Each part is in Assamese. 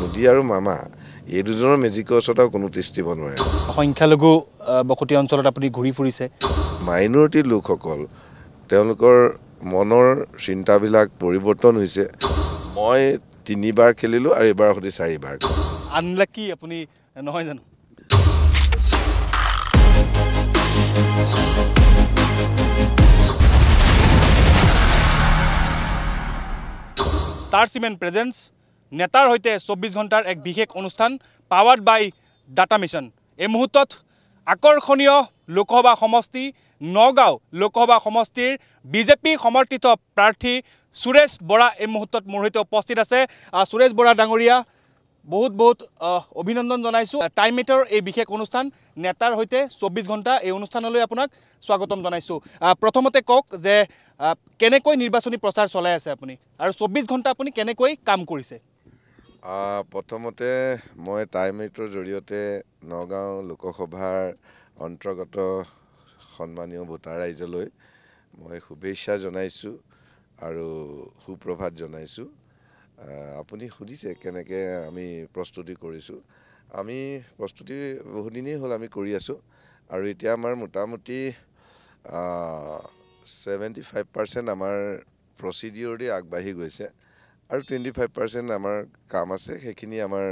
মোদী আৰু মামা এই দুজনৰ মেজিকৰ ওচৰত কোনো তিষ্ঠিব নোৱাৰে সংখ্যালঘু বসতি অঞ্চলত আপুনি ঘূৰি ফুৰিছে মাইনৰিটি লোকসকল তেওঁলোকৰ মনৰ চিন্তাবিলাক পৰিৱৰ্তন হৈছে মই 3 বাৰ খেলিলো আৰু এবাৰ সৈতে 4 বাৰ আনলাকি আপুনি নহয় জানো ষ্টাৰ চিমেণ্ট প্ৰেজেন্স নেতাৰ হৈতে 24 ঘণ্টাৰ এক বিশেষ অনুষ্ঠান পাৱাৰ্ড বাই ডাটা মিছন এই মুহূৰ্তত আকৰ্ষণীয় লোকসভা সমষ্টি নগাঁও লোকসভা সমষ্টিৰ বিজেপি সমৰ্থিত প্ৰাৰ্থী সুৰেশ বৰা এই মুহূৰ্তত মোৰ হৈতে উপস্থিত আছে সুৰেশ বৰা ডাঙৰীয়া বহুত অভিনন্দন জনাইছো টাইমেটৰ এই বিশেষ অনুষ্ঠান নেতাৰ হৈতে 24 ঘণ্টা এই অনুষ্ঠানলৈ আপোনাক স্বাগতম জনাইছো প্ৰথমতে কক যে কেনেকৈ নিৰ্বাচনী প্ৰচাৰ চলাই আছে আপুনি আৰু 24 ঘণ্টা আপুনি কেনেকৈ কাম কৰিছে প্ৰথমতে মই টাইমেটৰ জৰিয়তে নগাঁও লোকসভাৰ অন্তৰ্গত সন্মানীয় ভোটাৰ ৰাইজলৈ মই শুভেচ্ছা জনাইছো আৰু সুপ্ৰভাত জনাইছো আপুনি সুধিছে কেনেকৈ আমি প্ৰস্তুতি কৰিছো আমি প্ৰস্তুতি বহুদিনেই হ'ল আমি কৰি আছো আৰু এতিয়া আমাৰ মোটামুটি 75% আমাৰ প্ৰচিডিউৰলি আগবাঢ়ি গৈছে আৰু 25% আমাৰ কাম আছে সেইখিনি আমাৰ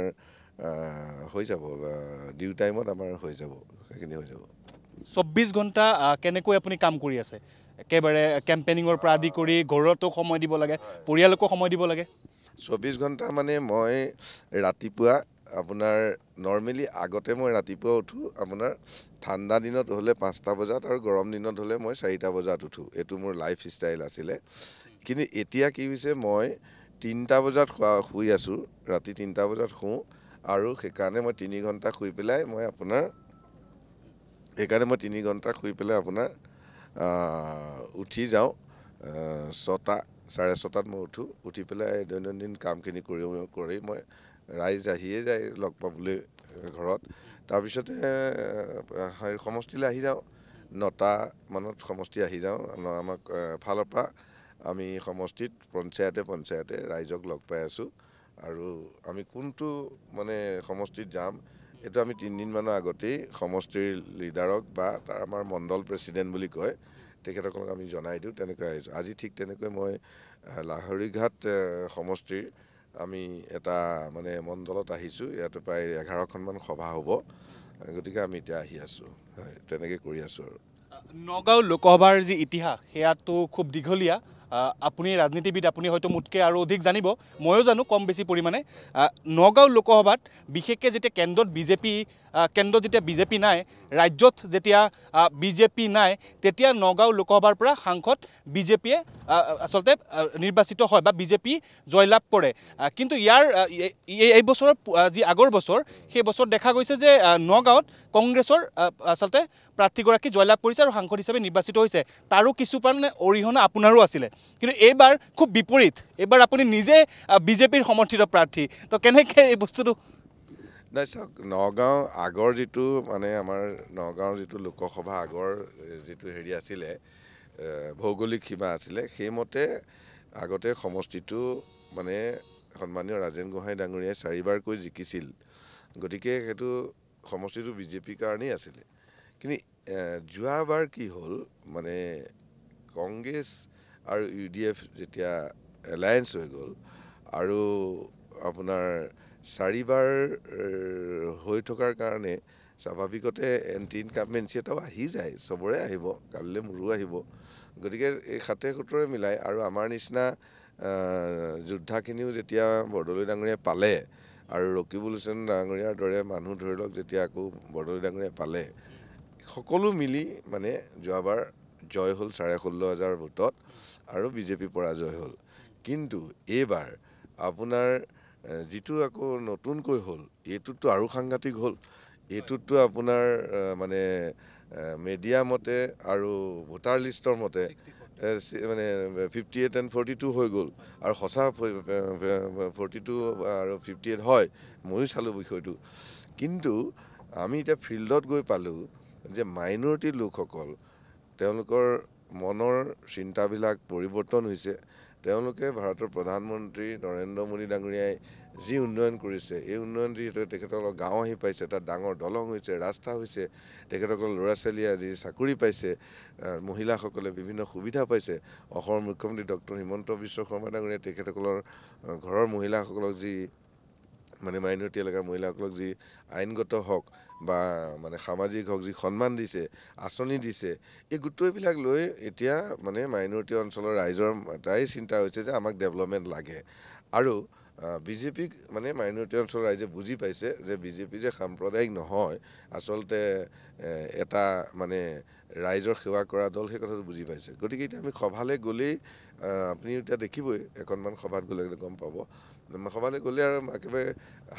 হৈ যাব ডিউ টাইমত আমাৰ হৈ যাব সেইখিনি হৈ যাব 24 ঘণ্টা কেনেকৈ আপুনি কাম কৰি আছে একেবাৰে কেম্পেইনিঙৰ পৰা আদি কৰি ঘৰতো সময় দিব লাগে পৰিয়ালকো সময় দিব লাগে 24 ঘণ্টা মানে মই ৰাতিপুৱা আপোনাৰ নৰ্মেলি আগতে মই ৰাতিপুৱা উঠো আপোনাৰ ঠাণ্ডা দিনত হলে 5টা বজাত আৰু গৰম দিনত হলে মই 4টা বজাত উঠো এটো মোৰ লাইফ ষ্টাইল আছিলে কিন্তু এতিয়া কি হৈছে মই 3টা বজাত শুই আছো ৰাতি 3টা বজাত শুও আৰু সেইকাৰণে মই 3 ঘণ্টা শুই পেলাই মই আপোনাৰ আপোনাৰ উঠি যাওঁ 6টা 6:30 মই উঠি পেলাই দৈনন্দিন কামখিনি কৰি মই ৰাইজ আহিয়ে যায় লগ পাবলৈ ঘৰত তাৰপিছতে সমষ্টিলৈ আহি যাওঁ 9টা মানত সমষ্টি আহি যাওঁ আমাক ফালৰ পৰা আমি সমষ্টিত পঞ্চায়তে ৰাইজক লগ পাই আছো আৰু আমি কোনটো মানে সমষ্টিত যাম এটো আমি 3 দিন মানৰ আগতেই সমষ্টিৰ লিডাৰক বা তাৰ আমাৰ মণ্ডল প্ৰেসিডেন্ট বুলি কয় তেখেতসকলক আমি জনাই দিওঁ তেনেকৈ আহিছো আজি ঠিক তেনেকৈ মই লাহৰীঘাট সমষ্টিৰ আমি এটা মানে মণ্ডলত আহিছো ইয়াত প্ৰায় 11খন মান সভা হ'ব গতিকে আমি এতিয়া আহি আছো তেনেকৈ কৰি আছো আৰু নগাঁও লোকসভাৰ যি ইতিহাস হেয়াটো খুব দীঘলীয়া আপুনি ৰাজনীতিবিদ আপুনি হয়তো মুতকে আৰু অধিক জানিব ময়ো জানো কম বেছি পৰিমাণে নগাঁও লোকসভাত বিশেষকৈ যেতিয়া কেন্দ্ৰত বিজেপি নাই ৰাজ্যত যেতিয়া বিজেপি নাই তেতিয়া নগাঁও লোকসভাৰ পৰা সাংসদ বিজেপিয়ে আসলতে নিৰ্বাচিত হয় বা বিজেপি জয়লাভ কৰে কিন্তু ইয়াৰ এই বছৰৰ যি আগৰ বছৰ সেই বছৰ দেখা গৈছে যে নগাঁৱত কংগ্ৰেছৰ আসলতে প্ৰাৰ্থীগৰাকী জয়লাভ কৰিছে আৰু সাংসদ হিচাপে নিৰ্বাচিত হৈছে তাৰো কিছুমান অৰিহণা আপোনাৰো আছিলে কিন্তু এইবাৰ খুব বিপৰীত এইবাৰ আপুনি নিজে বিজেপিৰ সমৰ্থিত প্ৰাৰ্থী তো কেনেকৈ এই বস্তুটো নাই চাওক নগাঁও আগৰ যিটো মানে আমাৰ নগাঁৱৰ যিটো লোকসভা আগৰ যিটো হেৰি আছিলে ভৌগোলিক সীমা আছিলে সেইমতে আগতে সমষ্টিটো মানে সন্মানীয় ৰাজেন গোহাঁই ডাঙৰীয়াই 4 বাৰকৈ জিকিছিল গতিকে সেইটো সমষ্টিটো বিজেপিৰ কাৰণেই আছিলে কিন্তু যোৱাবাৰ কি হ'ল মানে কংগ্ৰেছ আৰু UDF যেতিয়া এলায়েন্স হৈ গ'ল আৰু আপোনাৰ 4 বাৰ হৈ থকাৰ কাৰণে স্বাভাৱিকতে এন্টি ইনকামেঞ্চি এটাও আহি যায় চবৰে আহিব কালিলে মোৰো আহিব গতিকে এই 7-7 মিলাই আৰু আমাৰ নিচিনা যোদ্ধাখিনিও যেতিয়া বৰদলৈ ডাঙৰীয়া পালে আৰু ৰকিবুল হুছেইন ডাঙৰীয়াৰ দৰে মানুহ ধৰি লওক যেতিয়া আকৌ বৰদলৈ ডাঙৰীয়া পালে সকলো মিলি মানে যোৱাবাৰ জয় হ'ল 16,500 ভোটত আৰু বিজেপি পৰাজয় হ'ল কিন্তু এইবাৰ আপোনাৰ যিটো আকৌ নতুনকৈ হ'ল এইটোতো আৰু সাংঘাতিক হ'ল এইটোতো আপোনাৰ মানে মিডিয়া মতে আৰু ভোটাৰ লিষ্টৰ মতে মানে 58 and 42 হৈ গ'ল আৰু সঁচা 42 আৰু 58 হয় ময়ো চালো বিষয়টো কিন্তু আমি এতিয়া ফিল্ডত গৈ পালো যে মাইনৰিটি লোকসকল তেওঁলোকৰ মনৰ চিন্তাবিলাক পৰিৱৰ্তন হৈছে তেওঁলোকে ভাৰতৰ প্ৰধানমন্ত্ৰী নৰেন্দ্ৰ মোদী ডাঙৰীয়াই যি উন্নয়ন কৰিছে, এই উন্নয়ন যিহেতু তেখেতসকলৰ গাঁও আহি পাইছে, তাত ডাঙৰ দলং হৈছে, ৰাস্তা হৈছে, তেখেতসকলৰ ল'ৰা ছোৱালীয়ে আজি চাকৰি পাইছে, মহিলাসকলে বিভিন্ন সুবিধা পাইছে। অসমৰ মুখ্যমন্ত্ৰী ডক্টৰ হিমন্ত বিশ্ব শৰ্মা ডাঙৰীয়াই তেখেতসকলৰ ঘৰৰ মহিলাসকলক যি মানে মাইনৰিটি এলেকাৰ মহিলাসকলক যি আইনগত হওক বা মানে সামাজিক হওক যি সন্মান দিছে, আঁচনি দিছে, এই গোটেইবিলাক লৈ এতিয়া মানে মাইনৰিটি অঞ্চলৰ ৰাইজৰ এটাই চিন্তা হৈছে যে আমাক ডেভেলপমেণ্ট লাগে। আৰু বিজেপিক মানে মাইনৰিটি অঞ্চলৰ ৰাইজে বুজি পাইছে যে বিজেপি যে সাম্প্ৰদায়িক নহয়, আচলতে এটা মানে ৰাইজৰ সেৱা কৰা দল, সেই কথাটো বুজি পাইছে। গতিকে এতিয়া আমি সভালৈ গ'লেই আপুনি এতিয়া দেখিবই, এখনমান সভাত গ'লে গম পাব, সভালৈ গ'লে আৰু একেবাৰে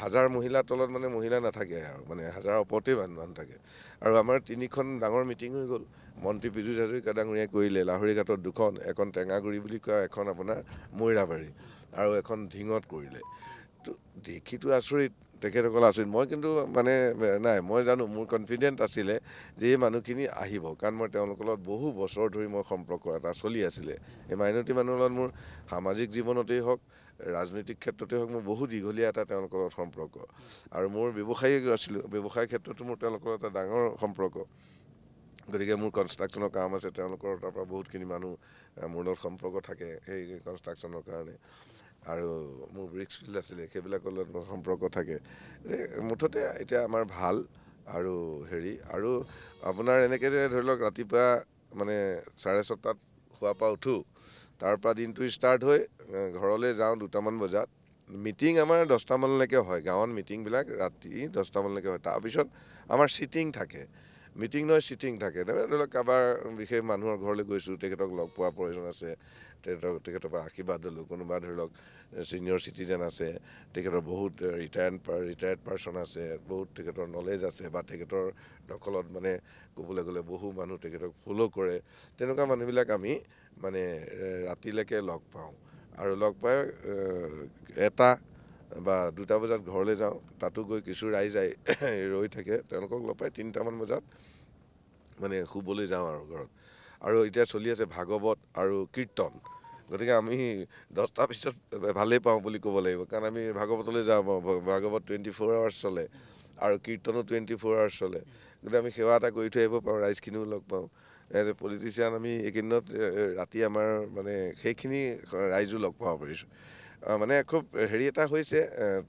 হাজাৰ মহিলাৰ তলত মানে মহিলা নাথাকে আৰু মানে হাজাৰৰ ওপৰতেই মানুহ থাকে। আৰু আমাৰ 3খন ডাঙৰ মিটিং হৈ গ'ল। মন্ত্ৰী পীযুষ হাজৰিকা ডাঙৰীয়াই কৰিলে লাহৰীঘাটত 2খন, এখন টেঙাগুৰি বুলি কয়, এখন আপোনাৰ মৈৰাবাৰী, আৰু এখন ঢিঙত কৰিলে। তো দেখিতো আচৰিত, তেখেতসকল আচৰিত। মই কিন্তু মানে নাই, মই জানো, মোৰ কনফিডেণ্ট আছিলে যে এই মানুহখিনি আহিব, কাৰণ মই তেওঁলোকৰ লগত বহু বছৰ ধৰি মই সম্পৰ্ক এটা চলি আছিলে। এই মাইনৰিটি মানুহৰ লগত মোৰ সামাজিক জীৱনতেই হওক, ৰাজনৈতিক ক্ষেত্ৰতে হওক, মোৰ বহু দীঘলীয়া এটা তেওঁলোকৰ লগত সম্পৰ্ক। আৰু মোৰ ব্যৱসায়ী আছিলোঁ, ব্যৱসায়ৰ ক্ষেত্ৰতো মোৰ তেওঁলোকৰ এটা ডাঙৰ সম্পৰ্ক। গতিকে মোৰ কনষ্ট্ৰাকশ্যনৰ কাম আছে, তেওঁলোকৰ তাৰপৰা বহুতখিনি মানুহ মোৰ লগত সম্পৰ্ক থাকে সেই কনষ্ট্ৰাকশ্যনৰ কাৰণে। আৰু মোৰ ব্ৰিক্স ফিল্ড আছিলে, সেইবিলাকৰ লগত সম্পৰ্ক থাকে। মুঠতে এতিয়া আমাৰ ভাল আৰু আৰু আপোনাৰ এনেকৈ যে ধৰি লওক ৰাতিপুৱা মানে 6:30 শোৱাৰ পৰা উঠোঁ, তাৰপৰা দিনটো ষ্টাৰ্ট হৈ ঘৰলৈ যাওঁ 2টামান বজাত। মিটিং আমাৰ 10টামানলৈকে হয়, গাঁৱত মিটিংবিলাক ৰাতি 10টামানলৈকে হয়। তাৰপিছত আমাৰ ছিটিং থাকে, মিটিং নহয় ছিটিং থাকে। ধৰি লওক কাৰোবাৰ বিশেষ মানুহৰ ঘৰলৈ গৈছোঁ, তেখেতক লগ পোৱাৰ প্ৰয়োজন আছে, তেখেতৰ পৰা আশীৰ্বাদ ল'লোঁ। কোনোবা ধৰি লওক ছিনিয়ৰ চিটিজেন আছে, তেখেতৰ বহুত ৰিটায়াৰ্ড পাৰ্চন আছে, বহুত তেখেতৰ নলেজ আছে, বা তেখেতৰ দখলত মানে ক'বলৈ গ'লে বহু মানুহ তেখেতক ফ'ল' কৰে, তেনেকুৱা মানুহবিলাক আমি মানে ৰাতিলৈকে লগ পাওঁ। আৰু লগ পাই 1টা বা 2টা বজাত ঘৰলৈ যাওঁ। তাতো গৈ কিছু ৰাইজ ৰৈ থাকে, তেওঁলোকক লগ পাই 3টামান বজাত মানে শুবলৈ যাওঁ আৰু ঘৰত। আৰু এতিয়া চলি আছে ভাগৱত আৰু কীৰ্তন। গতিকে আমি 10টাৰ পিছত ভালেই পাওঁ বুলি ক'ব লাগিব, কাৰণ আমি ভাগৱতলৈ যাওঁ, ভাগৱত 24 আৱাৰ্ছ চলে আৰু কীৰ্তনো 24 আৱাৰ্ছ চলে। গতিকে আমি সেৱা এটা কৰি থৈ আহিব পাৰোঁ, ৰাইজখিনিও লগ পাওঁ। এজ এ পলিটিচিয়ান আমি এইকেইদিনত ৰাতি আমাৰ মানে সেইখিনি ৰাইজো লগ পাব পাৰিছোঁ। মানে খুব এটা হৈছে,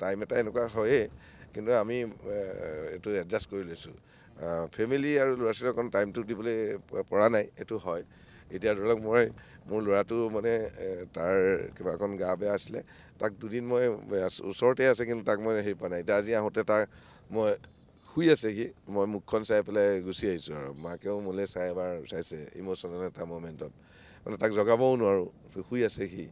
টাইম এটা এনেকুৱা হয়েই, কিন্তু আমি এইটো এডজাষ্ট কৰি লৈছোঁ। ফেমিলি আৰু ল'ৰা ছোৱালীক অকণ টাইমটো দিবলৈ পৰা নাই, এইটো হয়। এতিয়া ধৰি লওক মোৰ ল'ৰাটো মানে তাৰ কিবা অকণ গা বেয়া আছিলে, তাক 2 দিন মই ওচৰতে আছে, কিন্তু তাক মই পোৱা নাই। এতিয়া আজি আহোঁতে মই শুই আছে সি, মই মুখখন চাই পেলাই গুচি আহিছোঁ। আৰু মাকেও মোলৈ চাই এবাৰ চাইছে, ইম'চনেল এটা মমেণ্টত, মানে তাক জগাবও নোৱাৰোঁ, শুই আছে সি।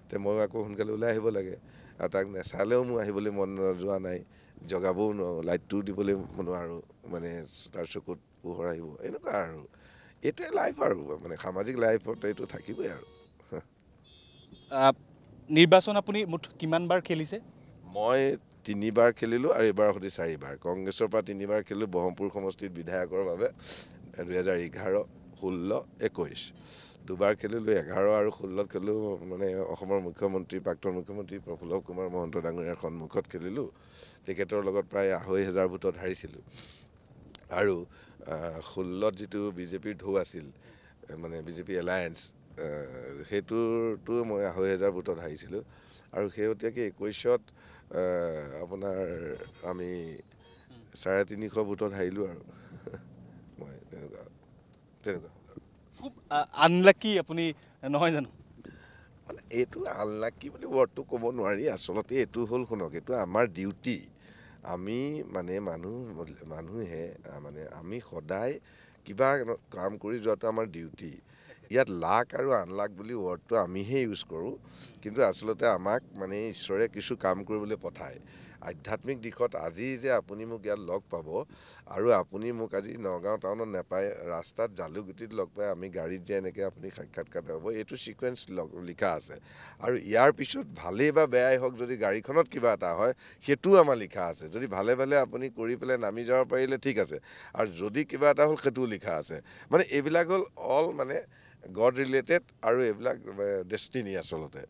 এতিয়া মই আকৌ সোনকালে ওলাই আহিব লাগে, আৰু তাক নেচালেও মোৰ আহিবলৈ মন যোৱা নাই, জগাবও নোৱাৰোঁ, লাইটটোও দিবলৈ নোৱাৰোঁ, মানে তাৰ চকুত পোহৰ আহিব, এনেকুৱা আৰু। এইটোৱে লাইফ আৰু, মানে সামাজিক লাইফত এইটো থাকিবই আৰু। নিৰ্বাচন আপুনি মুঠ কিমানবাৰ খেলিছে? মই 3বাৰ খেলিলোঁ, আৰু এইবাৰৰ সৈতে 4বাৰ। কংগ্ৰেছৰ পৰা 3বাৰ খেলিলোঁ বহৰমপুৰ সমষ্টিত বিধায়কৰ বাবে, 2011, 16, 21। 2বাৰ খেলিলোঁ, 11 আৰু 16 খেলিলোঁ মানে অসমৰ মুখ্যমন্ত্ৰী, প্ৰাক্তন মুখ্যমন্ত্ৰী প্ৰফুল্ল কুমাৰ মহন্ত ডাঙৰীয়াৰ সন্মুখত খেলিলোঁ। তেখেতৰ লগত প্ৰায় 2,500 ভোটত হাৰিছিলোঁ। আৰু 16ত যিটো বিজেপিৰ ঢৌ আছিল, মানে বিজেপি এলায়েন্স, সেইটোতো মই 2,500 ভোটত হাৰিছিলোঁ। আৰু শেহতীয়াকৈ 21ত আপোনাৰ আমি 350 ভোটত হাৰিলোঁ আৰু। মই তেনেকুৱা খুব আনলাকি আপুনি, নহয় জানো? মানে এইটো আনলাকি বুলি ৱৰ্ডটো ক'ব নোৱাৰি। আচলতে এইটো হ'ল, শুনক, এইটো আমাৰ ডিউটি। আমি মানে মানুহে মানে আমি সদায় কিবা কাম কৰি যোৱাটো আমাৰ ডিউটি। ইয়াত লাক আৰু আনলাক বুলি ৱৰ্ডটো আমিহে ইউজ কৰোঁ, কিন্তু আচলতে আমাক মানে ঈশ্বৰে কিছু কাম কৰিবলৈ পঠায়। আধ্যাত্মিক দিশত আজি যে আপুনি মোক ইয়াত লগ পাব, আৰু আপুনি মোক আজি নগাঁও টাউনত নাপায়, ৰাস্তাত জালুকগুটিত লগ পাই, আমি গাড়ীত যে এনেকৈ আপুনি সাক্ষাৎকাৰ হ'ব, এইটো ছিকুৱেঞ্চ লিখা আছে। আৰু ইয়াৰ পিছত ভালেই বা বেয়াই হওক, যদি গাড়ীখনত কিবা এটা হয়, সেইটোও আমাৰ লিখা আছে। যদি ভালে ভালে আপুনি কৰি পেলাই নামি যাব পাৰিলে ঠিক আছে, আৰু যদি কিবা এটা হ'ল সেইটোও লিখা আছে। মানে এইবিলাক হ'ল অল মানে গড ৰিলেটেড, আৰু এইবিলাক ডেষ্টিনি আচলতে।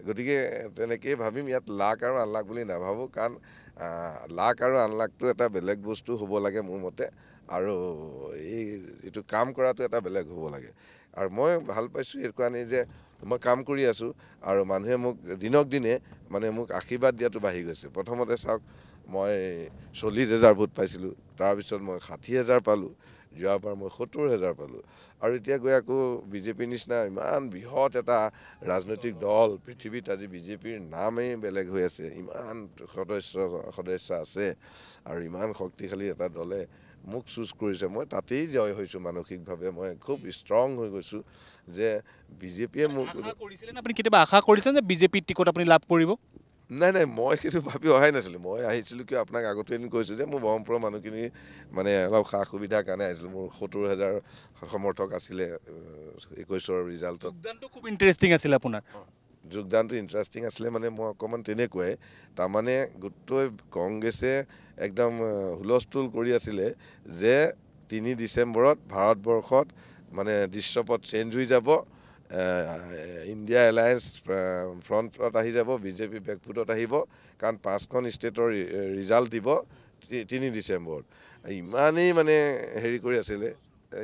গতিকে তেনেকেই ভাবিম, ইয়াত লাক আৰু আনলাক বুলি নাভাবোঁ, কাৰণ লাক আৰু আনলাকটো এটা বেলেগ বস্তু হ'ব লাগে মোৰ মতে, আৰু এই এইটো কাম কৰাটো এটা বেলেগ হ'ব লাগে। আৰু মই ভাল পাইছোঁ এইটো কাৰণেই যে মই কাম কৰি আছোঁ আৰু মানুহে মোক দিনক দিনে মানে মোক আশীৰ্বাদ দিয়াটো বাঢ়ি গৈছে। প্ৰথমতে চাওক, মই 40,000 ভোট পাইছিলোঁ, তাৰপিছত মই 60,000 পালোঁ, যোৱাবাৰ মই 70,000 পালোঁ, আৰু এতিয়া গৈ আকৌ বিজেপিৰ নিচিনা ইমান বৃহৎ এটা ৰাজনৈতিক দল পৃথিৱীত, আজি বিজেপিৰ নামেই বেলেগ হৈ আছে, ইমান সদস্য আছে আৰু ইমান শক্তিশালী এটা দলে মোক চুজ কৰিছে। মই তাতেই জয় হৈছোঁ, মানসিকভাৱে মই খুব ষ্ট্ৰং হৈ গৈছোঁ যে বিজেপিয়ে মোক। আপুনি কেতিয়াবা আশা কৰিছে যে বিজেপিৰ টিকট আপুনি লাভ কৰিব? নাই, মই সেইটো ভাবি অহাই নাছিলোঁ। মই আহিছিলোঁ কিয়, আপোনাক আগতে এদিন কৈছোঁ যে মোৰ ব্ৰহ্মপুৰৰ মানুহখিনি মানে অলপ সা সুবিধাৰ কাৰণে আহিছিলোঁ। মোৰ 70,000 সমৰ্থক আছিলে 21ৰ ৰিজাল্টত। যোগদানটো খুব ইণ্টাৰেষ্টিং আছিল আপোনাৰ। যোগদানটো ইণ্টাৰেষ্টিং আছিলে, মানে মই অকণমান তেনেকুৱাই, তাৰমানে গোটেই কংগ্ৰেছে একদম হুলস্থুল কৰি আছিলে যে 3 ডিচেম্বৰত ভাৰতবৰ্ষত মানে দৃশ্যপট চেঞ্জ হৈ যাব, ইণ্ডিয়া এলায়েন্স ফ্ৰণ্টত আহি যাব, বিজেপি বেকফুটত আহিব, কাৰণ 5খন ষ্টেটৰ ৰিজাল্ট দিব 3 ডিচেম্বৰত। ইমানেই মানে হেৰি কৰি আছিলে,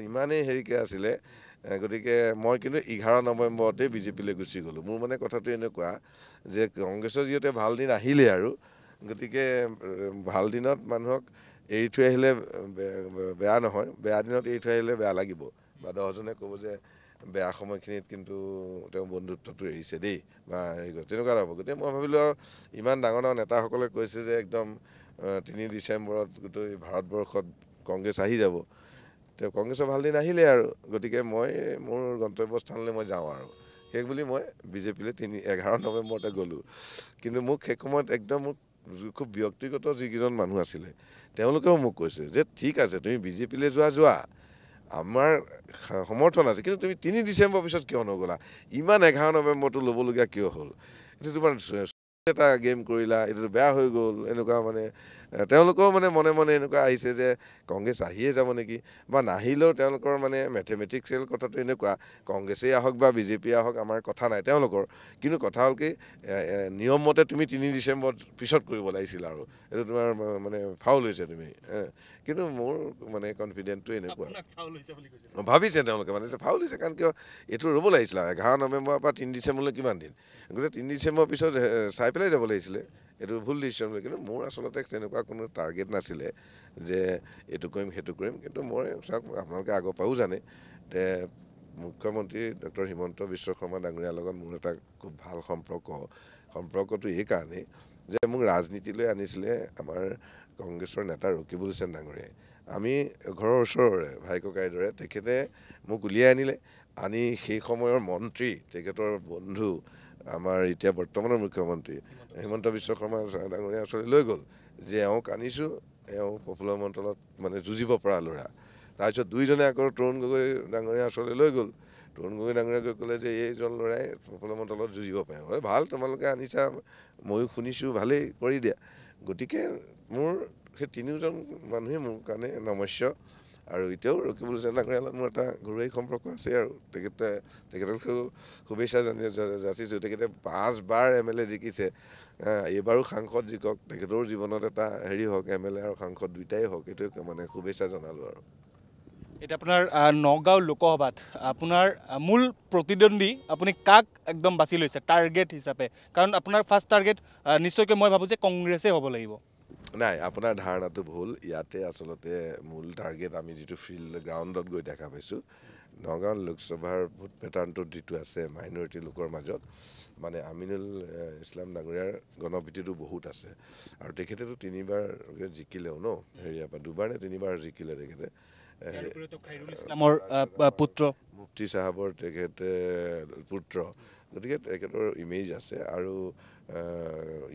ইমানেই হেৰিকৈ আছিলে। গতিকে মই কিন্তু 11 নৱেম্বৰতে বিজেপিলৈ গুচি গ'লোঁ। মোৰ মানে কথাটো এনেকুৱা যে কংগ্ৰেছৰ যিহেতু ভাল দিন আহিলে, আৰু গতিকে ভাল দিনত মানুহক এৰি থৈ আহিলে বেয়া নহয়, বেয়া দিনত এৰি থৈ আহিলে বেয়া লাগিব, বা 10জনে ক'ব যে বেয়া সময়খিনিত কিন্তু তেওঁ বন্ধুত্বটো এৰিছে দেই, বা হেৰি কৰে, তেনেকুৱা হ'ব। গতিকে মই ভাবিলোঁ আৰু ইমান ডাঙৰ ডাঙৰ নেতাসকলে কৈছে যে একদম 3 ডিচেম্বৰত গোটেই ভাৰতবৰ্ষত কংগ্ৰেছ আহি যাব, তেওঁ কংগ্ৰেছৰ ভাল দিন আহিলে আৰু, গতিকে মই মোৰ গন্তব্যস্থানলৈ মই যাওঁ আৰু সেই বুলি মই বিজেপিলৈ 11 নৱেম্বৰতে গ'লোঁ। কিন্তু মোক সেই সময়ত একদম মোক খুব ব্যক্তিগত যিকেইজন মানুহ আছিলে তেওঁলোকেও মোক কৈছে যে ঠিক আছে, তুমি বিজেপিলৈ যোৱা, আমাৰ সমৰ্থন আছে, কিন্তু তুমি 3 ডিচেম্বৰ পিছত কিয় নগ'লা, ইমান 11 নৱেম্বৰটো ল'বলগীয়া কিয় হ'ল, এইটো তোমাৰ এটা গেম কৰিলা, এইটোতো বেয়া হৈ গ'ল, এনেকুৱা মানে তেওঁলোকেও মানে মনে মনে এনেকুৱা আহিছে যে কংগ্ৰেছ আহিয়ে যাব নেকি, বা নাহিলেও তেওঁলোকৰ মানে মেথমেটিক্সেল কথাটো এনেকুৱা, কংগ্ৰেছেই আহক বা বিজেপিয়ে আহক আমাৰ কথা নাই তেওঁলোকৰ, কিন্তু কথা হ'ল কি নিয়ম মতে তুমি 3 ডিচেম্বৰ পিছত কৰিব লাগিছিল, আৰু এইটো তোমাৰ মানে ফাউল হৈছে তুমি। কিন্তু মোৰ মানে কনফিডেণ্টটো এনেকুৱা, ভাবিছে তেওঁলোকে মানে ফাউল হৈছে, কাৰণ কিয় এইটো ৰ'ব লাগিছিলে 11 নৱেম্বৰৰ পৰা 3 ডিচেম্বৰলৈ কিমান দিন, গতিকে 3 ডিচেম্বৰৰ পিছত চাই পেলাই যাব লাগিছিলে, এইটো ভুল ডিচিশ্যন হ'ল। কিন্তু মোৰ আচলতে তেনেকুৱা কোনো টাৰ্গেট নাছিলে যে এইটো কৰিম সেইটো কৰিম, কিন্তু মই চাওক, আপোনালোকে আগৰ পৰাও জানে যে মুখ্যমন্ত্ৰী ডক্টৰ হিমন্ত বিশ্ব শৰ্মা ডাঙৰীয়াৰ লগত মোৰ এটা খুব ভাল সম্পৰ্কটো এইকাৰণেই যে মোক ৰাজনীতিলৈ আনিছিলে আমাৰ কংগ্ৰেছৰ নেতা ৰকিবুল হুছেইন ডাঙৰীয়াই। আমি ঘৰৰ ওচৰৰে ভাই ককাইৰ দৰে, তেখেতে মোক উলিয়াই আনি সেই সময়ৰ মন্ত্ৰী, তেখেতৰ বন্ধু আমাৰ এতিয়া বৰ্তমানৰ মুখ্যমন্ত্ৰী হিমন্ত বিশ্ব শৰ্মা ডাঙৰীয়াৰ ওচৰলৈ লৈ গ'ল যে এওঁক আনিছোঁ, এওঁ প্ৰফুল্ল মণ্ডলত মানে যুঁজিব পৰা ল'ৰা। তাৰপিছত 2জনে আকৌ তৰুণ গগৈ ডাঙৰীয়াৰ ওচৰলৈ লৈ গ'ল, তৰুণ গগৈ ডাঙৰীয়াই গৈ ক'লে যে এইজন ল'ৰাই প্ৰফুল্ল মণ্ডলত যুঁজিব পাৰে, হয় ভাল, তোমালোকে আনিছা, ময়ো শুনিছোঁ, ভালেই কৰি দিয়া। গতিকে মোৰ সেই 3জন মানুহেই মোৰ কাৰণে নমস্য, আৰু এতিয়াও ৰকিবুল হুছেইন ডাঙৰীয়াৰ লগত মোৰ এটা ঘৰুৱাই সম্পৰ্ক আছে, আৰু তেখেতকো শুভেচ্ছা যাচিছোঁ। তেখেতে 5 বাৰ MLA জিকিছে, এইবাৰো সাংসদ জিকক, তেখেতৰ জীৱনত এটা হেৰি হওক, MLA আৰু সাংসদ দুইটাই হওক, এইটোৱে মানে শুভেচ্ছা জনালোঁ। আৰু এতিয়া আপোনাৰ নগাঁও লোকসভাত আপোনাৰ মূল প্ৰতিদ্বন্দ্বী আপুনি কাক একদম বাছি লৈছে টাৰ্গেট হিচাপে, কাৰণ আপোনাৰ ফাৰ্ষ্ট টাৰ্গেট নিশ্চয়কৈ মই ভাবোঁ যে কংগ্ৰেছেই হ'ব লাগিব? নাই, আপোনাৰ ধাৰণাটো ভুল। ইয়াতে আচলতে মূল টাৰ্গেট আমি যিটো ফিল্ড গ্ৰাউণ্ডত গৈ দেখা পাইছোঁ, নগাঁও লোকসভাৰ ভোট পেটাৰ্ণটোত যিটো আছে মাইনৰিটি লোকৰ মাজত, মানে আমিনুল ইছলাম ডাঙৰীয়াৰ গণপ্ৰীতিটো বহুত আছে, আৰু তেখেতেতো 3বাৰ জিকিলেও ন, হেৰিয়াৰ পৰা 2বাৰ নে 3বাৰ জিকিলে তেখেতে, ইছলামৰ পুত্ৰ মুফতি চাহাবৰ তেখেতে পুত্ৰ, গতিকে তেখেতৰ ইমেজ আছে, আৰু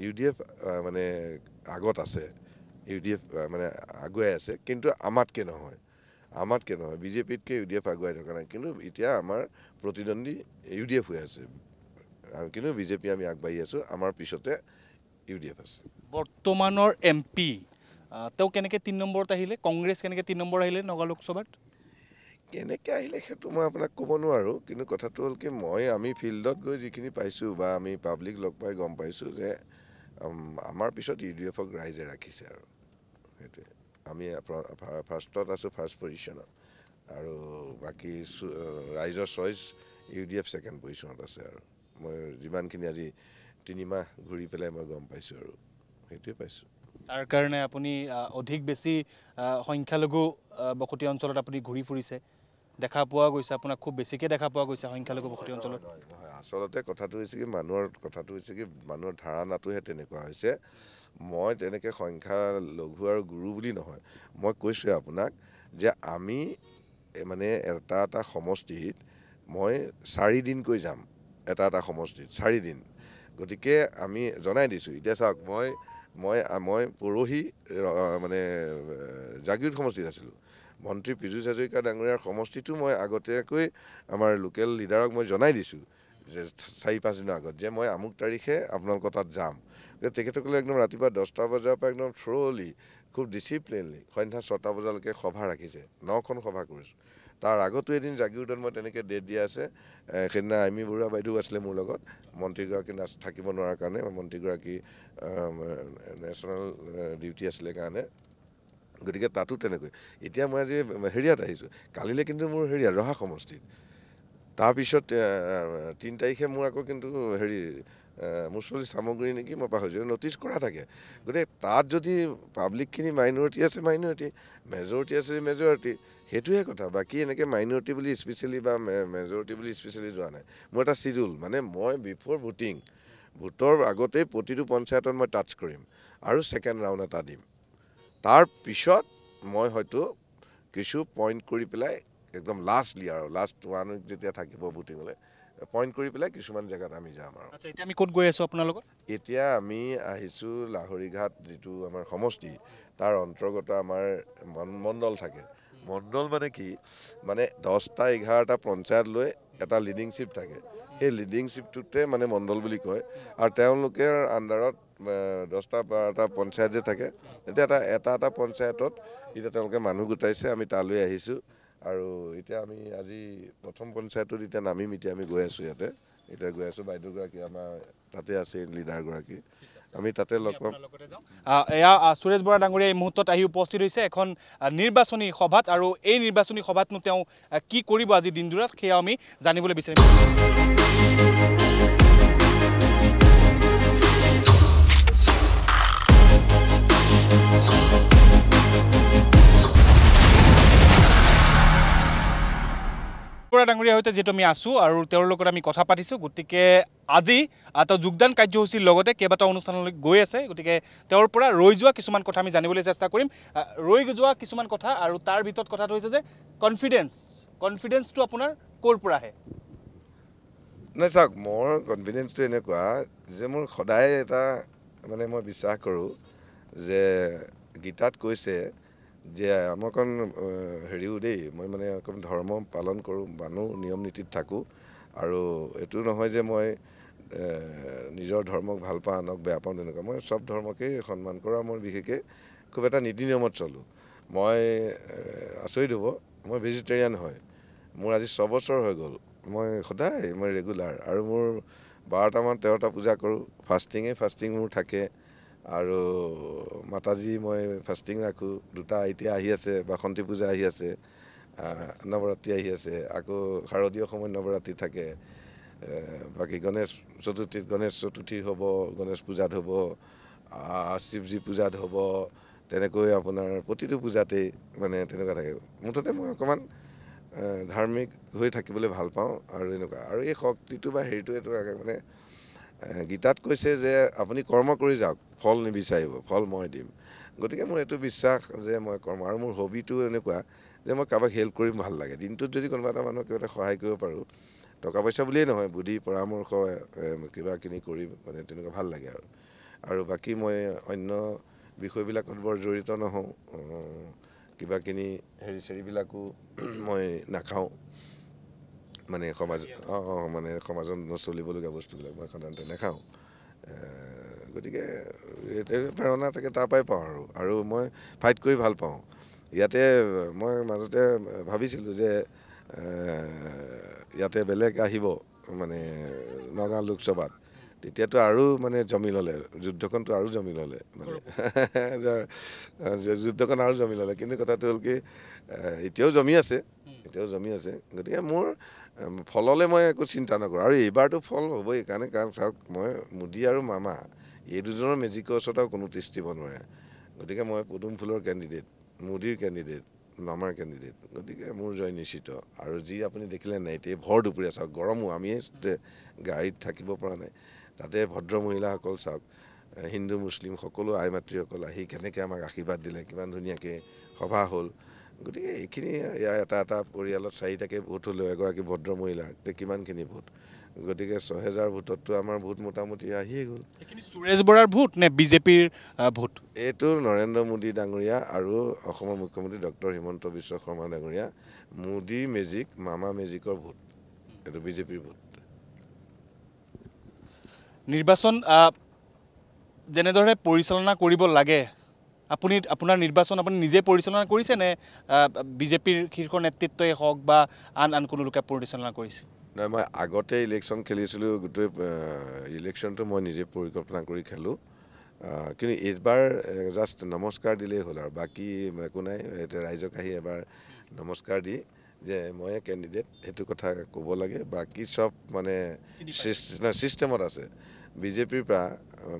UDF মানে আগত আছে, UDF মানে আগুৱাই আছে, কিন্তু আমাতকৈ নহয়, বিজেপিতকৈ UDF আগুৱাই থকা নাই, কিন্তু এতিয়া আমাৰ প্ৰতিদ্বন্দ্বী UDF হৈ আছে, কিন্তু বিজেপি আমি আগবাঢ়ি আছোঁ, আমাৰ পিছতে UDF আছে। বৰ্তমানৰ MP তেওঁ কেনেকৈ 3 নম্বৰত আহিলে, কংগ্ৰেছ কেনেকৈ 3 নম্বৰ আহিলে নগাঁও লোকসভাত? কেনেকৈ আহিলে সেইটো মই আপোনাক ক'ব নোৱাৰোঁ, কিন্তু কথাটো হ'ল কি আমি ফিল্ডত গৈ যিখিনি পাইছোঁ বা আমি পাব্লিক লগ পাই গম পাইছোঁ যে আমাৰ পিছত UDF-ক ৰাইজে ৰাখিছে আৰু সেইটোৱে। আমি ফাৰ্ষ্টত আছোঁ, ফাৰ্ষ্ট পজিশ্যনত, আৰু বাকী ৰাইজৰ চইচ UDF ছেকেণ্ড পজিশ্যনত আছে। আৰু মই যিমানখিনি আজি 3 মাহ ঘূৰি পেলাই মই গম পাইছোঁ আৰু সেইটোৱে পাইছোঁ। তাৰ কাৰণে আপুনি অধিক বেছি সংখ্যালঘু বসতি অঞ্চলত আপুনি ঘূৰি ফুৰিছে, দেখা পোৱা গৈছে, আপোনাক খুব বেছিকৈ দেখা পোৱা গৈছে সংখ্যালঘু বসতি অঞ্চলত। নহয়, আচলতে কথাটো হৈছে কি মানুহৰ ধাৰণাটোহে তেনেকুৱা হৈছে। মই তেনেকৈ সংখ্যালঘু আৰু গুৰু বুলি নহয়, মই কৈছোঁৱে আপোনাক যে আমি মানে এটা সমষ্টিত মই 4 দিনকৈ যাম, এটা সমষ্টিত 4 দিন। গতিকে আমি জনাই দিছোঁ। এতিয়া চাওক, মই পৰহি মানে জাগীৰোড সমষ্টিত আছিলোঁ। মন্ত্ৰী পীযুষ হাজৰিকা ডাঙৰীয়াৰ সমষ্টিটো মই আগতীয়াকৈ আমাৰ লোকেল লিডাৰক মই জনাই দিছোঁ যে 4-5 দিনৰ আগত যে মই আমুক তাৰিখে আপোনালোকৰ তাত যাম। তেখেতসকলে একদম ৰাতিপুৱা 10টা বজাৰ পৰা একদম থ্ৰ'লি, খুব ডিচিপ্লিনলি সন্ধ্যা 6টা বজালৈকে সভা ৰাখিছে। 9খন সভা কৰিছোঁ। তাৰ আগতো এদিন জাগীৰোডত মই তেনেকৈ ডেট দিয়া আছে। সেইদিনা আইমী বৰুৱা বাইদেউ আছিলে মোৰ লগত, মন্ত্ৰীগৰাকী থাকিব নোৱাৰাৰ কাৰণে, মন্ত্ৰীগৰাকী নেশ্যনেল ডিউটি আছিলে কাৰণে। গতিকে তাতো তেনেকৈ। এতিয়া মই আজি হেৰিয়াত আহিছোঁ, কালিলৈ কিন্তু মোৰ হেৰিয়াত ৰহা সমষ্টিত। তাৰপিছত 3 তাৰিখে মোৰ আকৌ কিন্তু মুছলি সামগ্ৰী নেকি, মই পাহৰিছোঁ, ন'টিচ কৰা থাকে। গতিকে তাত যদি পাব্লিকখিনি মাইনৰিটি আছে মাইনৰিটি, মেজৰিটি আছে মেজৰিটি, সেইটোহে কথা। বাকী এনেকৈ মাইনৰিটি বুলি স্পেচিয়েলি বা মেজৰিটি বুলি স্পেচিয়েলি যোৱা নাই। মোৰ এটা চিডিউল, মানে মই বিফ'ৰ ভোটৰ আগতেই প্ৰতিটো পঞ্চায়তত মই টাচ কৰিম আৰু ছেকেণ্ড ৰাউণ্ড এটা দিম। তাৰ পিছত মই হয়তো কিছু পইণ্ট কৰি পেলাই একদম লাষ্টলি আৰু লাষ্ট 1 উইক যেতিয়া থাকিব ভোটিঙলৈ, পইণ্ট কৰি পেলাই কিছুমান জেগাত আমি যাম আৰু। আচ্ছা, এতিয়া আমি ক'ত গৈ আছোঁ আপোনাৰ লগত? এতিয়া আমি আহিছোঁ লাহৰীঘাট, যিটো আমাৰ সমষ্টি, তাৰ অন্তৰ্গত আমাৰ মণ্ডল থাকে। মণ্ডল মানে কি, মানে 10টা 11টা পঞ্চায়ত লৈ এটা লিডিং শ্বিপ থাকে। সেই লিডিং শ্বিপটোতে মানে মণ্ডল বুলি কয়। আৰু তেওঁলোকৰ আণ্ডাৰত 10টা 12টা পঞ্চায়ত যে থাকে, এতিয়া এটা পঞ্চায়তত এতিয়া তেওঁলোকে মানুহ গোটাইছে, আমি তালৈ আহিছোঁ। আৰু এতিয়া আমি আজি প্ৰথম পঞ্চায়তত এতিয়া নামিম। এতিয়া আমি গৈ আছোঁ ইয়াতে, এতিয়া গৈ আছোঁ। বাইদেউগৰাকী আমাৰ তাতে আছে, লিডাৰগৰাকী, আমি তাতে লগ পাম। এয়া সুৰেশ বৰা ডাঙৰীয়া এই মুহূৰ্তত আহি উপস্থিত হৈছে এখন নিৰ্বাচনী সভাত, আৰু এই নিৰ্বাচনী সভাতনো তেওঁ কি কৰিব আজি দিনজোৰাত, সেয়া আমি জানিবলৈ বিচাৰিম। বৰা ডাঙৰীয়াৰ সৈতে যিহেতু আমি আছোঁ আৰু তেওঁৰ লগত আমি কথা পাতিছোঁ, গতিকে আজি তেওঁ যোগদান কাৰ্যসূচীৰ লগতে কেইবাটাও অনুষ্ঠানলৈ গৈ আছে। গতিকে তেওঁৰ পৰা ৰৈ যোৱা কিছুমান কথা আমি জানিবলৈ চেষ্টা কৰিম। ৰৈ যোৱা কিছুমান কথা, আৰু তাৰ ভিতৰত কথাটো হৈছে যে কনফিডেন্সটো আপোনাৰ ক'ৰ পৰা আহে? নাই চাওক, মোৰ কনফিডেন্সটো এনেকুৱা যে মোৰ সদায় এটা মানে মই বিশ্বাস কৰোঁ যে গীতাত কৈছে যে মই অকণ হেৰিও দেই, মই মানে অকণ ধৰ্ম পালন কৰোঁ, মানো, নিয়ম নীতিত থাকোঁ। আৰু এইটো নহয় যে মই নিজৰ ধৰ্মক ভাল পাওঁ, আনক বেয়া পাওঁ, তেনেকুৱা। মই চব ধৰ্মকেই সন্মান কৰোঁ। মই বিশেষকৈ খুব এটা নীতি নিয়মত চলোঁ। মই আচৰিত হ'ব, মই ভেজিটেৰিয়ান হয়। মোৰ আজি 6 বছৰ হৈ গ'ল। মই সদায় ৰেগুলাৰ, আৰু মোৰ 12টামান 13টা পূজা কৰোঁ। ফাষ্টিং মোৰ থাকে। আৰু মাতাজী মই ফাষ্টিং ৰাখোঁ। 2টা এতিয়া আহি আছে, বাসন্তী পূজা আহি আছে, নৱৰাত্ৰি আহি আছে, আকৌ শাৰদীয় সময়ত নৱৰাত্ৰি থাকে। বাকী গণেশ চতুৰ্থী হ'ব, গণেশ পূজাত হ'ব, শিৱজী পূজাত হ'ব, তেনেকৈ আপোনাৰ প্ৰতিটো পূজাতেই মানে তেনেকুৱা থাকে। মুঠতে মই অকণমান ধাৰ্মিক হৈ থাকিবলৈ ভাল পাওঁ, আৰু এনেকুৱা। আৰু এই শক্তিটো বা হেৰিটো এইটো মানে গীতাত কৈছে যে আপুনি কৰ্ম কৰি যাওক, ফল নিবিচাৰিব, ফল মই দিম। গতিকে মোৰ এইটো বিশ্বাস যে মই কৰ্ম, আৰু মোৰ হবিটো এনেকুৱা যে মই কাৰোবাক হেল্প কৰি ভাল লাগে। দিনটোত যদি কোনোবা এটা মানুহক কিবা এটা সহায় কৰিব পাৰোঁ, টকা পইচা বুলিয়েই নহয়, বুদ্ধি পৰামৰ্শ কিবাকিনি কৰি মানে তেনেকুৱা ভাল লাগে আৰু বাকী মই অন্য বিষয়বিলাকত বৰ জড়িত নহওঁ। কিবাকিনি চেৰিবিলাকো মই নাখাওঁ। মানে সমাজত নচলিবলগীয়া বস্তুবিলাক মই সাধাৰণতে নাখাওঁ। গতিকে প্ৰেৰণা থাকে, তাৰ পৰাই পাওঁ। আৰু মই ফাইট কৰি ভাল পাওঁ। ইয়াতে মই মাজতে ভাবিছিলোঁ যে ইয়াতে বেলেগ আহিব মানে নগাঁও লোকসভাত, তেতিয়াতো আৰু মানে জমি ল'লে, যুদ্ধখনটো আৰু জমি ল'লে মানে যুদ্ধখন আৰু জমি ল'লে। কিন্তু কথাটো হ'ল কি এতিয়াও জমি আছে, গতিকে মোৰ ফললৈ মই একো চিন্তা নকৰোঁ। আৰু এইবাৰতো ফল হ'বই, কাৰণ চাওক মই মোদী আৰু মামা এই দুজনৰ মেজিকৰ ওচৰত আৰু কোনো তিষ্ঠিব নোৱাৰে। গতিকে মই পদুম ফুলৰ কেণ্ডিডেট, মোদীৰ কেণ্ডিডেট, মামাৰ কেণ্ডিডেট, গতিকে মোৰ জয় নিশ্চিত। আৰু যি আপুনি দেখিলে নাই এতিয়া ভৰ দুপৰীয়া চাওক, গৰমো, আমি গাড়ীত থাকিব পৰা নাই, তাতে ভদ্ৰ মহিলাসকল চাওক, হিন্দু মুছলিম সকলো আই মাতৃসকল আহি কেনেকৈ আমাক আশীৰ্বাদ দিলে, কিমান ধুনীয়াকৈ সভা হ'ল। গতিকে এইখিনি এটা এটা পৰিয়ালত 4টাকৈ ভোট হ'লেও এগৰাকী ভদ্ৰ মহিলাৰ কিমানখিনি ভোট, গতিকে 6,000 ভোটততো আমাৰ ভোট মোটামুটি আহিয়ে গ'ল। সুৰেশ বৰাৰ ভোট নে বিজেপিৰ ভোট? এইটো নৰেন্দ্ৰ মোদী ডাঙৰীয়া আৰু অসমৰ মুখ্যমন্ত্ৰী ডক্টৰ হিমন্ত বিশ্ব শৰ্মা ডাঙৰীয়া, মোদী মেজিক, মামা মেজিকৰ ভোট, এইটো বিজেপিৰ ভোট। নিৰ্বাচন যেনেদৰে পৰিচালনা কৰিব লাগে, আপোনাৰ নিৰ্বাচন আপুনি নিজে পৰিচালনা কৰিছে নে বিজেপিৰ শীৰ্ষ নেতৃত্বই হওক বা আন কোনো লোকে পৰিচালনা কৰিছে? নাই, মই আগতে ইলেকশ্যন খেলিছিলোঁ, গোটেই ইলেকশ্যনটো মই নিজে পৰিকল্পনা কৰি খেলোঁ। কিন্তু এইবাৰ জাষ্ট নমস্কাৰ দিলেই হ'ল আৰু বাকী একো নাই। এতিয়া ৰাইজক আহি এবাৰ নমস্কাৰ দি যে ময়ে কেণ্ডিডেট সেইটো কথা ক'ব লাগে, বাকী চব মানে ছিষ্টেমত আছে। বিজেপিৰ পৰা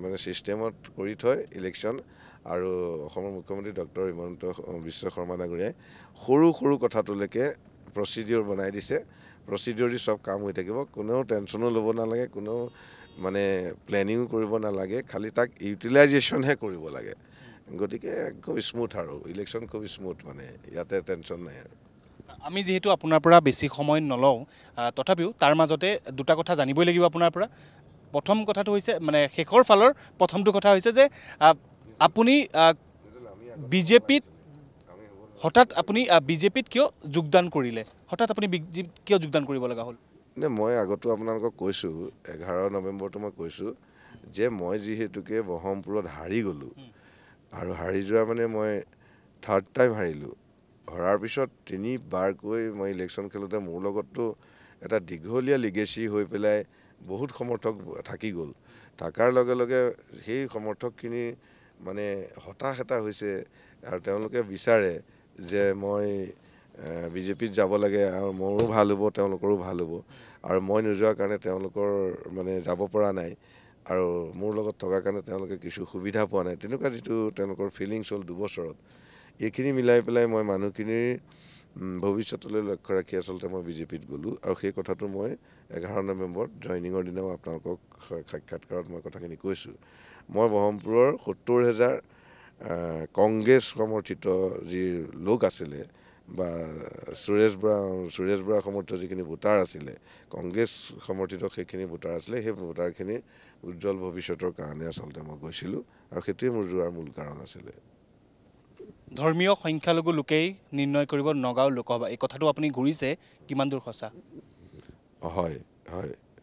মানে ছিষ্টেমত কৰি থয় ইলেকশ্যন। আৰু অসমৰ মুখ্যমন্ত্ৰী ডক্টৰ হিমন্ত বিশ্ব শৰ্মা ডাঙৰীয়াই সৰু সৰু কথাটোলৈকে প্ৰচিডিঅ'ৰ বনাই দিছে, প্ৰচিডিঅ'ৰি চব কাম হৈ থাকিব, কোনেও টেনশ্যনো ল'ব নালাগে, কোনেও মানে প্লেনিঙো কৰিব নালাগে, খালি তাক ইউটিলাইজেশ্যনহে কৰিব লাগে। গতিকে খুব স্মুথ আৰু ইলেকশ্যন খুব স্মুথ, মানে ইয়াতে টেনশ্যন নাই আৰু। আমি যিহেতু আপোনাৰ পৰা বেছি সময় নলওঁ, তথাপিও তাৰ মাজতে দুটা কথা জানিবই লাগিব আপোনাৰ পৰা। প্ৰথম কথাটো হৈছে মানে শেষৰ ফালৰ প্ৰথমটো কথা হৈছে যে আপুনি বিজেপিত হঠাৎ আপুনি বিজেপিত কিয় যোগদান কৰিলে? হঠাৎ আপুনি কিয় যোগদান কৰিব লগা হ'ল? নে মই আগতো আপোনালোকক কৈছোঁ, 11 নৱেম্বৰটো মই কৈছোঁ যে মই যিহেতুকে বহৰমপুৰত হাৰি গ'লোঁ, আৰু হাৰি যোৱা মানে মই 3rd টাইম হাৰিলোঁ। হৰাৰ পিছত 3বাৰকৈ মই ইলেকশ্যন খেলোঁতে মোৰ লগততো এটা দীঘলীয়া লিগেচি হৈ পেলাই বহুত সমৰ্থক থাকি গ'ল। থকাৰ লগে লগে সেই সমৰ্থকখিনি মানে হতাশ এটা হৈছে, আৰু তেওঁলোকে বিচাৰে যে মই বিজেপিত যাব লাগে, আৰু মোৰো ভাল হ'ব, তেওঁলোকৰো ভাল হ'ব। আৰু মই নোযোৱাৰ কাৰণে তেওঁলোকৰ মানে যাব পৰা নাই, আৰু মোৰ লগত থকাৰ কাৰণে তেওঁলোকে কিছু সুবিধা পোৱা নাই, তেনেকুৱা যিটো তেওঁলোকৰ ফিলিংছ হ'ল 2 বছৰত। এইখিনি মিলাই পেলাই মই মানুহখিনিৰ ভৱিষ্যতলৈ লক্ষ্য ৰাখি আচলতে মই বিজেপিত গ'লোঁ। আৰু সেই কথাটো মই 11 নৱেম্বৰত জইনিঙৰ দিনাও আপোনালোকক সাক্ষাৎকাৰত মই কথাখিনি কৈছোঁ। মই বহৰমপুৰৰ 70,000 কংগ্ৰেছ সমৰ্থিত যি লোক আছিলে, বা সুৰেশ বৰা সমৰ্থিত যিখিনি ভোটাৰ আছিলে, কংগ্ৰেছ সমৰ্থিত সেইখিনি ভোটাৰ আছিলে, সেই ভোটাৰখিনিৰ উজ্জ্বল ভৱিষ্যতৰ কাৰণে আচলতে মই গৈছিলোঁ, আৰু সেইটোৱে মোৰ যোৱাৰ মূল কাৰণ আছিলে। ধৰ্মীয় সংখ্যালঘু লোকেই নিৰ্ণয় কৰিব নগাঁও লোকসভা, এই কথাটো আপুনি ঘূৰিছে, কিমান দূৰ সঁচা? হয়,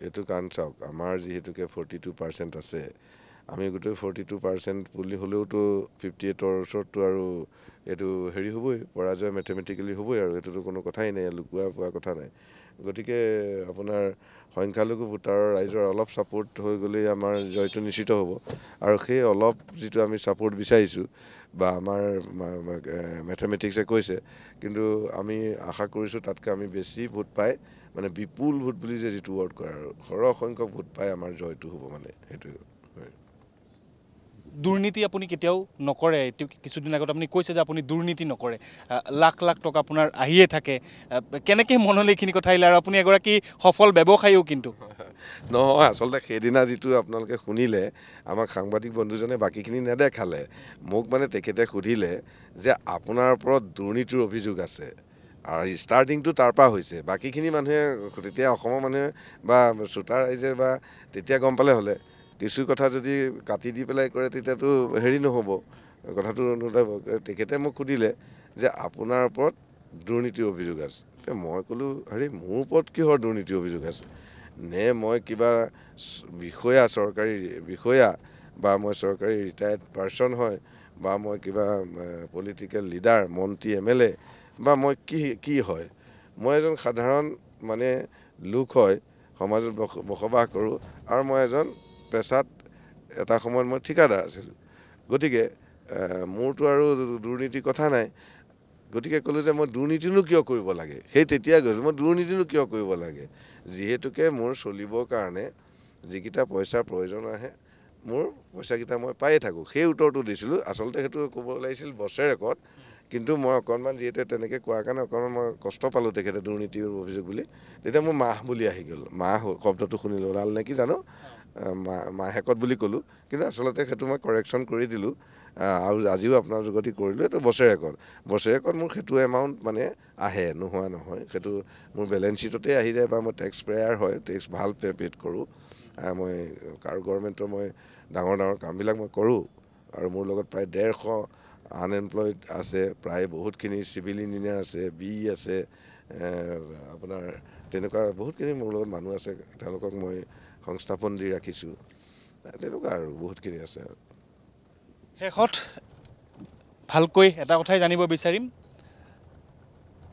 এইটো কাৰণ চাওক, আমাৰ যিহেতুকে 42% আছে, আমি গোটেই 42% বুলি হ'লেওতো 58ৰ ওচৰততো আৰু এইটো হেৰি হ'বই, পৰাজয় মেথমেটিকেলি হ'বই, আৰু এইটোতো কোনো কথাই নাই, লুকুৱা পোৱা কথা নাই। গতিকে আপোনাৰ সংখ্যালঘু ভোটাৰৰ ৰাইজৰ অলপ ছাপোৰ্ট হৈ গ'লেই আমাৰ জয়টো নিশ্চিত হ'ব। আৰু সেই অলপ যিটো আমি ছাপোৰ্ট বিচাৰিছোঁ, বা আমাৰ মেথমেটিক্সে কৈছে, কিন্তু আমি আশা কৰিছোঁ তাতকৈ আমি বেছি ভোট পাই, মানে বিপুল ভোট বুলি যে যিটো ৱৰ্ড কয়, আৰু সৰহ সংখ্যক ভোট পাই আমাৰ জয়টো হ'ব, মানে সেইটোৱে। দুৰ্নীতি আপুনি কেতিয়াও নকৰে, এইটো কিছুদিন আগত আপুনি কৈছে যে আপুনি দুৰ্নীতি নকৰে, লাখ লাখ টকা আপোনাৰ আহিয়ে থাকে, কেনেকৈ মনলৈ এইখিনি কথা আহিলে? আৰু আপুনি এগৰাকী সফল ব্যৱসায়ীও কিন্তু। নহয়, আচলতে সেইদিনা যিটো আপোনালোকে শুনিলে, আমাক সাংবাদিক বন্ধুজনে বাকীখিনি নেদেখালে, মোক মানে তেখেতে সুধিলে যে আপোনাৰ ওপৰত দুৰ্নীতিৰ অভিযোগ আছে, আৰু ষ্টাৰ্টিংটো তাৰ পৰা হৈছে, বাকীখিনি মানুহে তেতিয়া অসমৰ মানুহে বা শ্ৰোতা ৰাইজে বা তেতিয়া গম পালে হ'লে, কিছু কথা যদি কাটি দি পেলাই কৰে তেতিয়াতো হেৰি নহ'ব, কথাটো নুঠাব। তেখেতে মোক সুধিলে যে আপোনাৰ ওপৰত দুৰ্নীতিৰ অভিযোগ আছে, মই ক'লোঁ হেৰি মোৰ ওপৰত কিহৰ দুৰ্নীতিৰ অভিযোগ আছে? নে মই কিবা বিষয়া, চৰকাৰী বিষয়া, বা মই চৰকাৰী ৰিটায়াৰ্ড পাৰ্চন হয়, বা মই কিবা পলিটিকেল লিডাৰ মন্ত্ৰী MLA বা মই কি হয় মই এজন সাধাৰণ মানে লোক হয় সমাজত বসবাস কৰোঁ আৰু মই এজন পেছাত এটা সময়ত মই ঠিকাদাৰ আছিলোঁ গতিকে মোৰতো আৰু দুৰ্নীতিৰ কথা নাই গতিকে ক'লোঁ যে মই দুৰ্নীতিনো কিয় কৰিব লাগে সেই তেতিয়া গ'লোঁ মই দুৰ্নীতিনো কিয় কৰিব লাগে যিহেতুকে মোৰ চলিবৰ কাৰণে যিকেইটা পইচাৰ প্ৰয়োজন আহে মোৰ পইচাকেইটা মই পায়ে থাকোঁ সেই উত্তৰটো দিছিলোঁ আচলতে সেইটো ক'ব লাগিছিল বছৰেকত কিন্তু মই অকণমান যিহেতু তেনেকৈ কোৱাৰ কাৰণে অকণমান মই কষ্ট পালোঁ তেখেতে দুৰ্নীতিৰ অভিযোগ বুলি তেতিয়া মোৰ মাহ বুলি আহি গ'ল মাহ শব্দটো শুনিলোঁ ওলাল নেকি জানো মাহেকত বুলি ক'লোঁ কিন্তু আচলতে সেইটো মই কাৰেকশ্যন কৰি দিলোঁ আৰু আজিও আপোনাৰ যোগেদি কৰিলোঁ এইটো বছৰেকত মোৰ সেইটো এমাউণ্ট মানে আহে নোহোৱা নহয় সেইটো মোৰ বেলেঞ্চ শ্বীটতে আহি যায় বা মই টেক্স পেয়াৰ হয় টেক্স ভাল পেড কৰোঁ মই গভৰ্ণমেণ্টৰ মই ডাঙৰ কামবিলাক মই কৰোঁ আৰু মোৰ লগত প্ৰায় 150 আনএমপ্লয়ড আছে প্ৰায় বহুতখিনি চিভিল ইঞ্জিনিয়াৰ আছে BE আছে আপোনাৰ তেনেকুৱা বহুতখিনি মোৰ লগত মানুহ আছে তেওঁলোকক মই সংস্থাপন দি ৰাখিছোঁ তেনেকুৱা আৰু বহুতখিনি আছে শেষত ভালকৈ এটা কথাই জানিব বিচাৰিম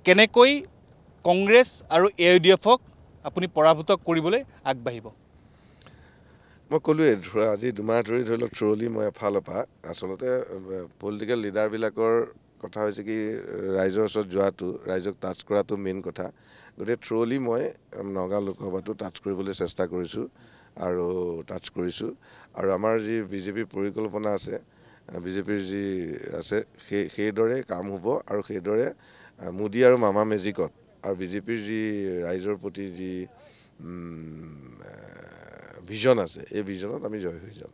কেনেকৈ কংগ্ৰেছ আৰু AIUDFক আপুনি পৰাভূত কৰিবলৈ আগবাঢ়িব মই ক'লোৱে আজি 2 মাহ ধৰি ধৰি লওক থ্ৰলি মই এফালৰ পৰা আচলতে পলিটিকেল লিডাৰবিলাকৰ কথা হৈছে কি ৰাইজৰ ওচৰত যোৱাটো ৰাইজক টাচ কৰাটো মেইন কথা গতিকে থ্ৰলি মই নগাঁও লোকসভাটো টাচ কৰিবলৈ চেষ্টা কৰিছোঁ আৰু টাচ কৰিছোঁ আৰু আমাৰ যি বিজেপিৰ পৰিকল্পনা আছে বিজেপিৰ যি আছে সেইদৰে কাম হ'ব আৰু সেইদৰে মোদী আৰু মামা মেজিকত আৰু বিজেপিৰ যি ৰাইজৰ প্ৰতি যি ভিজন আছে এই ভিজনত আমি জয় হৈ যাম